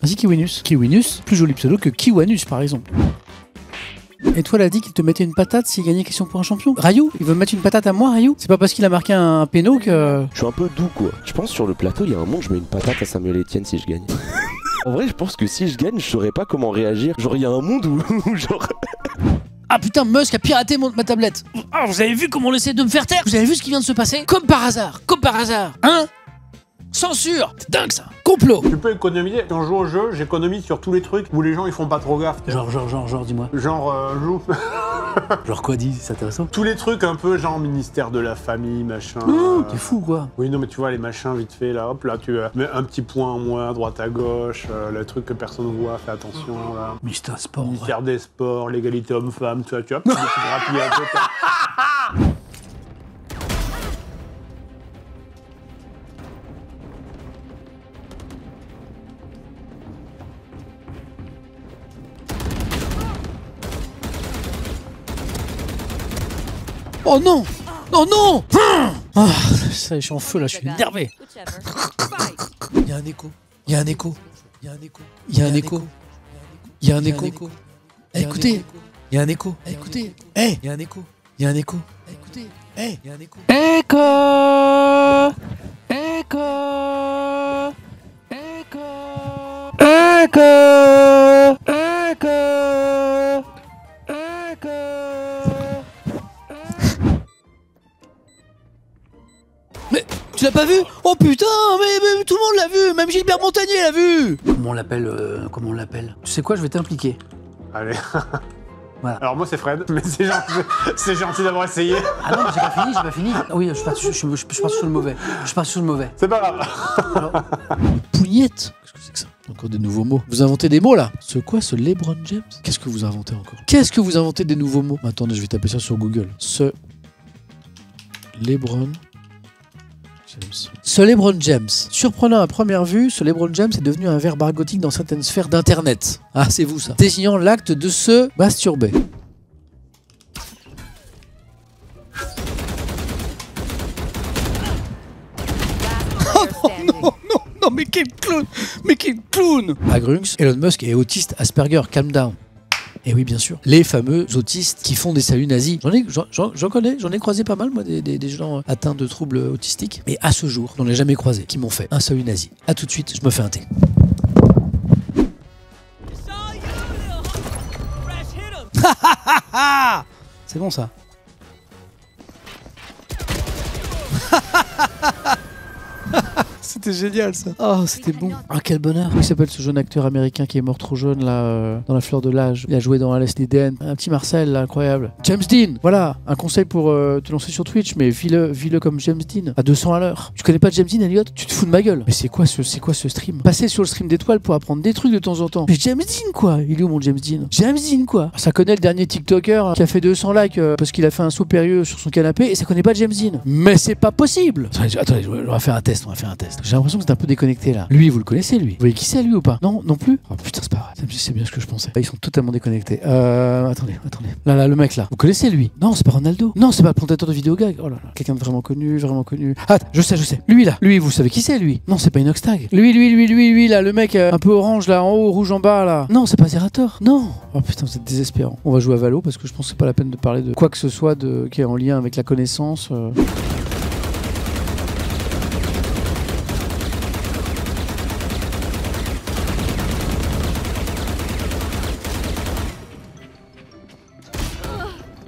Vas-y, Kiwinus. Kiwinus, plus joli pseudo que Kiwanus, par exemple. Et toi, l'a dit qu'il te mettait une patate s'il gagnait question pour un champion. Rayou, il veut me mettre une patate à moi, Rayou? C'est pas parce qu'il a marqué un péno que... Je suis un peu doux, quoi. Je pense sur le plateau, il y a un moment, je mets une patate à Samuel Etienne si je gagne. En vrai, je pense que si je gagne, je saurais pas comment réagir. Genre, il y a un monde où genre... Ah putain, Musk a piraté ma tablette. Ah, vous avez vu comment on essaie de me faire taire? Vous avez vu ce qui vient de se passer? Comme par hasard, hein? Censure! C'est dingue ça! Complot! Tu peux économiser. Quand je joue au jeu, j'économise sur tous les trucs où les gens ils font pas trop gaffe. Genre, dis-moi. Joue. Genre quoi, dis, c'est intéressant? Tous les trucs un peu genre ministère de la famille, machin. Oh, t'es fou quoi! Oui, non, mais tu vois, les machins vite fait, là, hop, là, tu mets un petit point en moins, à droite à gauche, le truc que personne voit, fais attention, là. Mister Sport. Ministère des Sports, l'égalité homme-femme, tu vois, des petits grappilles un peu. Oh non! Oh non! Ah, ça, je suis en feu là, je suis énervé. Il y a un écho. Il y a un écho. Il y a un écho. Il y a un écho. Il y a un écho. Écoutez. Il y a un écho. Écoutez. Eh! Il y a un écho. Il y a un écho. Écoutez. Eh! Il y a un écho. Écho! Écho! Écho! Écho! Écho! Mais tu l'as pas vu? Oh putain, mais tout le monde l'a vu, même Gilbert Montagnier l'a vu. Comment on l'appelle? Tu sais quoi, je vais t'impliquer. Allez. Voilà. Alors moi c'est Fred, mais c'est gentil d'avoir essayé. Ah non, j'ai pas fini. Oui, je pars sur le mauvais. C'est pas grave. Alors, pougnette. Qu'est-ce que c'est que ça? Encore des nouveaux mots. Vous inventez des mots là? Ce quoi, ce LeBron James? Qu'est-ce que vous inventez encore? Qu'est-ce que vous inventez des nouveaux mots? Attendez, je vais taper ça sur Google. Ce LeBron James. Surprenant à première vue, ce LeBron James est devenu un verbe argotique dans certaines sphères d'internet. Ah, c'est vous ça. Désignant l'acte de se masturber. Oh non, mais quel clown! À Grunx, Elon Musk est autiste Asperger, calm down. Et oui, bien sûr. Les fameux autistes qui font des saluts nazis. J'en connais, j'en ai croisé pas mal, moi, des gens atteints de troubles autistiques. Mais à ce jour, j'en ai jamais croisé qui m'ont fait un salut nazi. A tout de suite, je me fais un thé. C'est bon ça. C'était génial ça. Oh, c'était bon. Ah, quel bonheur. Comment il s'appelle ce jeune acteur américain qui est mort trop jeune là, dans la fleur de l'âge? Il a joué dans LSD-Den. Un petit Marcel là, incroyable. James Dean. Voilà, un conseil pour te lancer sur Twitch, mais vis-le comme James Dean, à 200 à l'heure. Tu connais pas James Dean, Elliot? Tu te fous de ma gueule. Mais c'est quoi ce stream? Passer sur le stream d'étoiles pour apprendre des trucs de temps en temps. Mais James Dean quoi? Il est où mon James Dean? James Dean quoi? Ça connaît le dernier TikToker qui a fait 200 likes parce qu'il a fait un saut périlleux sur son canapé et ça connaît pas James Dean. Mais c'est pas possible. Attendez, on va faire un test. J'ai l'impression que c'est un peu déconnecté là. Lui, vous le connaissez lui? Vous voyez qui c'est lui ou pas? Non plus? Oh putain, c'est pas vrai. C'est bien ce que je pensais. Ils sont totalement déconnectés. Attendez. Là, le mec là. Vous connaissez lui? Non, c'est pas Ronaldo. Non, c'est pas le présentateur de vidéo gag. Oh là là. Quelqu'un de vraiment connu. Ah, je sais. Lui là. Lui, vous savez qui c'est lui? Non, c'est pas Inoxtag. Lui là, le mec un peu orange là, en haut, rouge en bas là. Non, c'est pas Zerator. Non. Oh putain, vous êtes désespérant. On va jouer à Valo parce que je pense que c'est pas la peine de parler de quoi que ce soit qui est en lien avec la connaissance.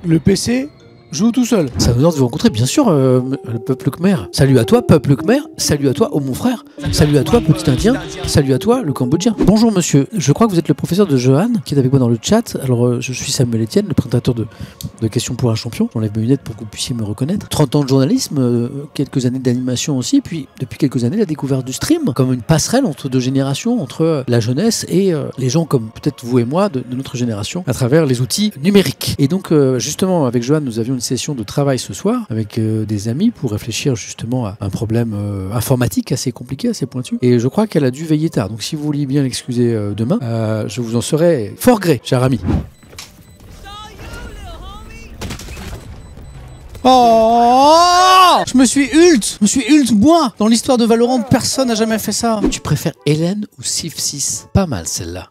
Le PC joue tout seul. Ça nous donne de vous rencontrer, bien sûr, le peuple khmer. Salut à toi, peuple khmer. Salut à toi, oh mon frère. Salut à toi, petit indien. Salut à toi, le cambodgien. Bonjour monsieur, je crois que vous êtes le professeur de Johan, qui est avec moi dans le chat. Alors, je suis Samuel Etienne, le présentateur de Questions pour un champion. J'enlève mes lunettes pour que vous puissiez me reconnaître. 30 ans de journalisme, quelques années d'animation aussi, puis depuis quelques années, la découverte du stream, comme une passerelle entre deux générations, entre la jeunesse et les gens comme peut-être vous et moi, de notre génération, à travers les outils numériques. Et donc, justement, avec Johan, nous avions une session de travail ce soir avec des amis pour réfléchir justement à un problème informatique assez compliqué, assez pointu. Et je crois qu'elle a dû veiller tard. Donc si vous vouliez bien l'excuser demain, je vous en serai fort gré, cher ami. Oh! Je me suis ult, moi. Dans l'histoire de Valorant, personne n'a jamais fait ça. Tu préfères Hélène ou Civ 6? Pas mal celle-là.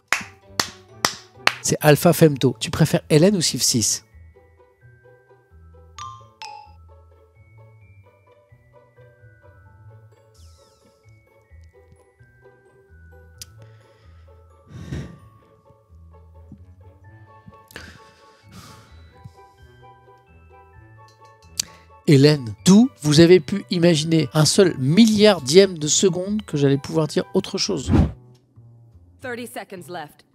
C'est Alpha Femto. Tu préfères Hélène ou Civ 6? Hélène, d'où vous avez pu imaginer un seul milliardième de seconde que j'allais pouvoir dire autre chose? 30 seconds left.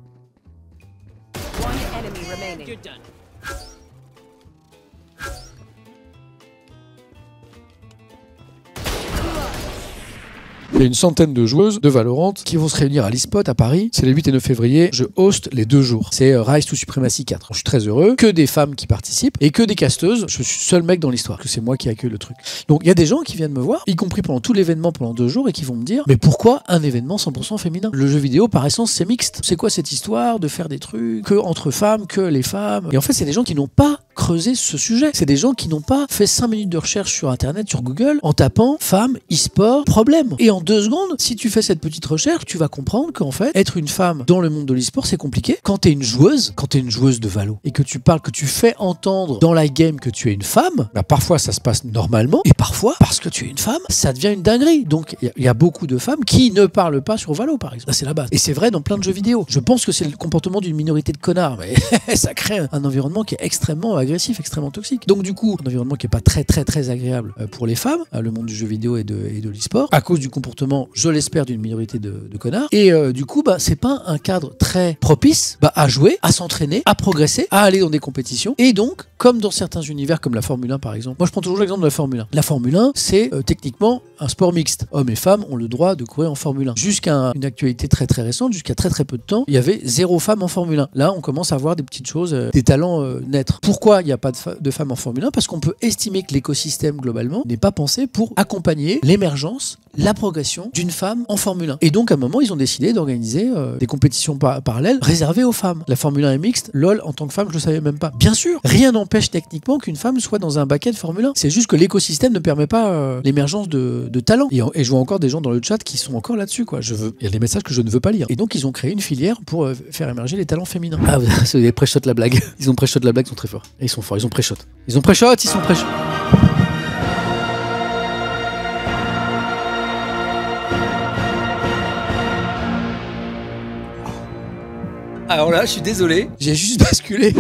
One enemy remaining. You're done. Il y a une centaine de joueuses de Valorant qui vont se réunir à l'eSpot à Paris. C'est les 8 et 9 février. Je host les 2 jours. C'est Rise to Supremacy 4. Je suis très heureux. Que des femmes qui participent et que des casteuses. Je suis seul mec dans l'histoire. Que c'est moi qui accueille le truc. Donc il y a des gens qui viennent me voir, y compris pendant tout l'événement pendant 2 jours et qui vont me dire mais pourquoi un événement 100% féminin? Le jeu vidéo par essence c'est mixte. C'est quoi cette histoire de faire des trucs que entre femmes, que les femmes? Et en fait c'est des gens qui n'ont pas creusé ce sujet. C'est des gens qui n'ont pas fait 5 minutes de recherche sur internet, sur Google, en tapant femme, e-sport, problème. Et en 2 secondes, si tu fais cette petite recherche, tu vas comprendre qu'en fait, être une femme dans le monde de l'e-sport, c'est compliqué. Quand t'es une joueuse de Valo, et que tu parles, que tu fais entendre dans la game que tu es une femme, bah parfois ça se passe normalement, et parfois, parce que tu es une femme, ça devient une dinguerie. Donc il y a beaucoup de femmes qui ne parlent pas sur Valo, par exemple. Là, c'est la base. Et c'est vrai dans plein de jeux vidéo. Je pense que c'est le comportement d'une minorité de connards, mais ça crée un environnement qui est extrêmement agressif, extrêmement toxique. Donc du coup, un environnement qui est pas très agréable pour les femmes, le monde du jeu vidéo et de l'e-sport, à cause du comportement, je l'espère, d'une minorité de connards. Et du coup, bah, c'est pas un cadre très propice à jouer, à s'entraîner, à progresser, à aller dans des compétitions. Et donc, comme dans certains univers, comme la Formule 1 par exemple, moi je prends toujours l'exemple de la Formule 1. La Formule 1, c'est techniquement un sport mixte. Hommes et femmes ont le droit de courir en Formule 1. Jusqu'à une actualité très récente, jusqu'à très peu de temps, il y avait 0 femmes en Formule 1. Là, on commence à voir des petites choses, des talents naître. Pourquoi il n'y a pas de femmes en Formule 1? Parce qu'on peut estimer que l'écosystème globalement n'est pas pensé pour accompagner l'émergence, la progression d'une femme en Formule 1. Et donc à un moment ils ont décidé d'organiser des compétitions parallèles réservées aux femmes. La Formule 1 est mixte, lol, en tant que femme je le savais même pas. Bien sûr, rien n'empêche techniquement qu'une femme soit dans un baquet de Formule 1. C'est juste que l'écosystème ne permet pas l'émergence de talents. Et je vois encore des gens dans le chat qui sont encore là-dessus, quoi. Il y a des messages que je ne veux pas lire. Et donc ils ont créé une filière pour faire émerger les talents féminins. Ah, vous avez pré-shot la blague. Ils ont pré-shot la blague, ils sont très forts. Et ils sont forts, ils ont pré-shot. Ils sont pré-shot. Alors là, je suis désolé, j'ai juste basculé.